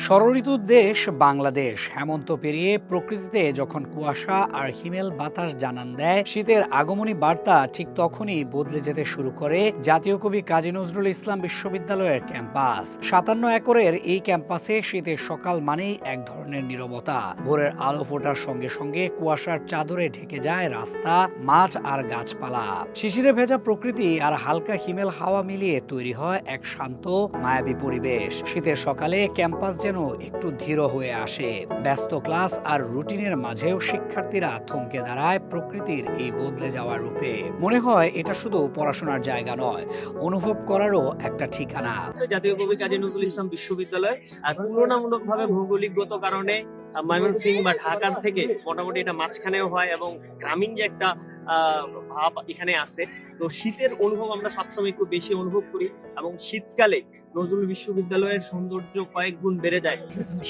ষড়ঋতুর দেশ বাংলাদেশ হেমন্ত পেরিয়ে প্রকৃতিতে যখন কুয়াশা আর হিমেল বাতাস জানান দেয় শীতের আগমনী বার্তা ঠিক তখনই বদলে যেতে শুরু করে জাতীয় কবি কাজী নজরুল ইসলাম বিশ্ববিদ্যালয়ের ক্যাম্পাস। ৫৭ একরের এই ক্যাম্পাসে শীতের সকাল মানেই এক ধরনের নীরবতা। ভোরের আলো ফোটার সঙ্গে সঙ্গে কুয়াশার চাদরে ঢেকে যায় রাস্তা, মাঠ আর গাছপালা। শিশিরে ভেজা প্রকৃতি আর হালকা হিমেল হাওয়া মিলিয়ে তৈরি হয় এক শান্ত মায়াবী পরিবেশ। শীতের সকালে ক্যাম্পাস যেন একটু ধীর হয়ে আসে। ব্যস্ত ক্লাস আর রুটিনের মাঝেও শিক্ষার্থীরা থমকে দাঁড়ায় প্রকৃতির এই বদলে যাওয়া রূপে। মনে হয় এটা শুধু পড়াশোনার জায়গা নয়, অনুভব করারও একটা ঠিকানা। জাতীয় কবি কাজী নজরুল ইসলাম বিশ্ববিদ্যালয় আর তুলনামূলকভাবে ভৌগোলিকগত কারণে ময়মনসিংহ বা ঢাকার থেকে মোটামুটি এটা মাঝখানেও হয় এবং গ্রামীণ যে একটা ভাব এখানে আছে। তো শীতের অনুভব আমরা সবসময় একটু বেশি অনুভব করি এবং শীতকালে নজরুল বিশ্ববিদ্যালয়ের সৌন্দর্য কয়েক গুণ বেড়ে যায়।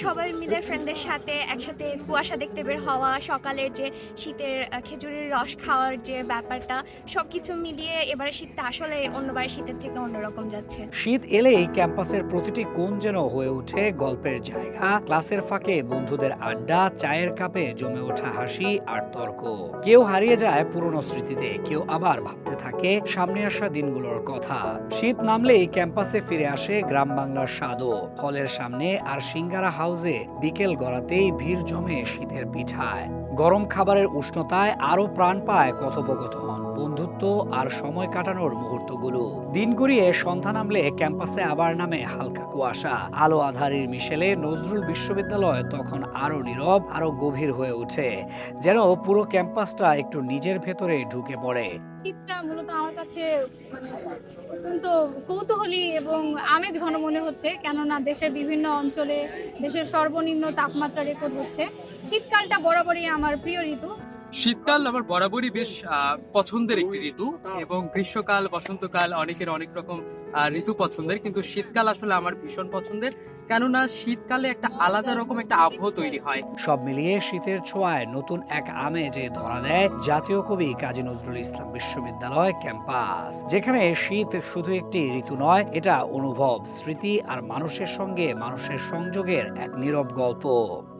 সবাই মিলে ফ্রেন্ডদের সাথে একসাথে কুয়াশা দেখতে বের হওয়া, সকালের যে শীতের খেজুরের রস খাওয়ার যে ব্যাপারটা, সবকিছু মিলিয়ে এবারে শীতটা আসলে অন্যবারের শীতের থেকে অন্যরকম যাচ্ছে। শীত এলেই ক্যাম্পাসের প্রতিটি কোণ যেন হয়ে ওঠে গল্পের জায়গা। ক্লাসের ফাঁকে বন্ধুদের আড্ডা, চায়ের কাপে জমে ওঠা হাসি আর তর্ক। কেউ হারিয়ে যায় পুরনো স্মৃতিতে, কেউ আবার ভাবতে থাকে সামনে আসা দিনগুলোর কথা। শীত নামলেই ক্যাম্পাসে ফিরে আসে গ্রাম বাংলার স্বাদও। হলের সামনে আর সিঙ্গারা হাউসে বিকেল গড়াতেই ভিড় জমে শীতের পিঠায়। গরম খাবারের উষ্ণতায় আরো প্রাণ পায় কথোপকথন, বন্ধুত্ব আর সময় কাটানোর মুহূর্তগুলো। দিন গড়িয়ে সন্ধ্যা নামলে ক্যাম্পাসে আবার নামে হালকা কুয়াশা। আলো আঁধারির মিশেলে নজরুল বিশ্ববিদ্যালয় তখন আরো নীরব, আরো গভীর হয়ে ওঠে, যেন পুরো ক্যাম্পাসটা একটু নিজের ভেতরে ঢুকে পড়ে। শীতটা মূলত আমার কাছে মানে অত্যন্ত কৌতূহলী এবং আমেজ ঘন মনে হচ্ছে, কেননা দেশের বিভিন্ন অঞ্চলে দেশের সর্বনিম্ন তাপমাত্রা রেকর্ড হচ্ছে। শীতকালটা বরাবরই আমার প্রিয় ঋতু। শীতকাল আমার বরাবরই বেশ পছন্দের একটি ঋতু, এবং গ্রীষ্মকাল, বসন্তকাল অনেকের অনেক রকম ঋতু পছন্দের, কিন্তু শীতকাল আসলে আমার ভীষণ পছন্দের, কেননা শীতকালে একটা আলাদা রকম একটা আবহ তৈরি হয়। সব মিলিয়ে শীতের ছোঁয়ায় নতুন এক আমেজে ধরা দেয় জাতীয় কবি কাজী নজরুল ইসলাম বিশ্ববিদ্যালয় ক্যাম্পাস, যেখানে শীত শুধু একটি ঋতু নয়, এটা অনুভব, স্মৃতি আর মানুষের সঙ্গে মানুষের সংযোগের এক নীরব গল্প।